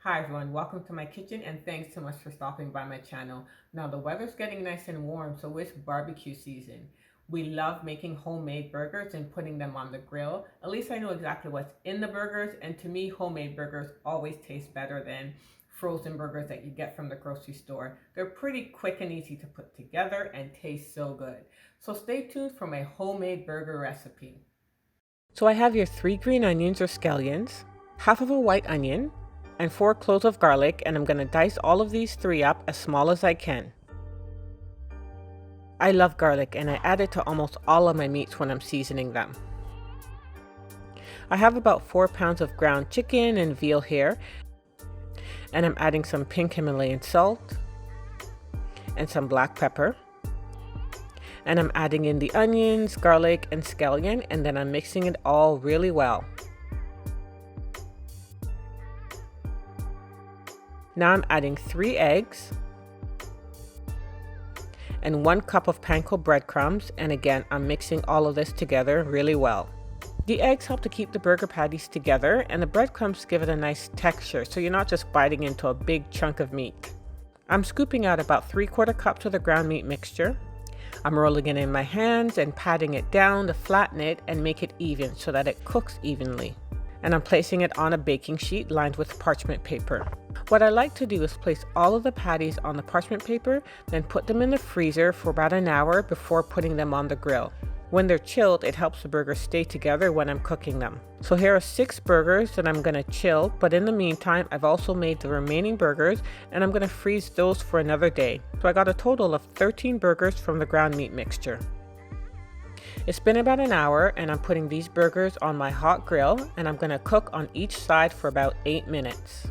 Hi everyone, welcome to my kitchen and thanks so much for stopping by my channel. Now the weather's getting nice and warm, so it's barbecue season. We love making homemade burgers and putting them on the grill. At least I know exactly what's in the burgers, and to me homemade burgers always taste better than frozen burgers that you get from the grocery store. They're pretty quick and easy to put together and taste so good. So stay tuned for my homemade burger recipe. So I have your 3 green onions or scallions, half of a white onion, and 4 cloves of garlic, and I'm going to dice all of these 3 up as small as I can. I love garlic and I add it to almost all of my meats when I'm seasoning them. I have about 4 pounds of ground chicken and veal here, and I'm adding some pink Himalayan salt and some black pepper. And I'm adding in the onions, garlic, and scallion, and then I'm mixing it all really well. Now I'm adding 3 eggs and 1 cup of Panko breadcrumbs, and again I'm mixing all of this together really well. The eggs help to keep the burger patties together, and the breadcrumbs give it a nice texture so you're not just biting into a big chunk of meat. I'm scooping out about 3/4 cups of the ground meat mixture. I'm rolling it in my hands and patting it down to flatten it and make it even so that it cooks evenly. And I'm placing it on a baking sheet lined with parchment paper. What I like to do is place all of the patties on the parchment paper, then put them in the freezer for about an hour before putting them on the grill. When they're chilled, it helps the burgers stay together when I'm cooking them. So here are 6 burgers that I'm going to chill, but in the meantime, I've also made the remaining burgers and I'm going to freeze those for another day. So I got a total of 13 burgers from the ground meat mixture. It's been about an hour and I'm putting these burgers on my hot grill, and I'm going to cook on each side for about 8 minutes.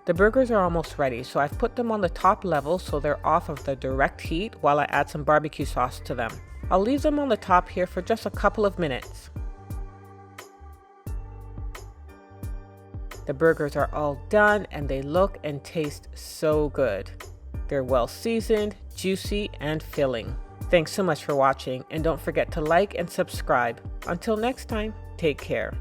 The burgers are almost ready, so I've put them on the top level so they're off of the direct heat while I add some barbecue sauce to them. I'll leave them on the top here for just a couple of minutes. The burgers are all done and they look and taste so good. They're well seasoned, juicy, and filling. Thanks so much for watching, and don't forget to like and subscribe. Until next time, take care.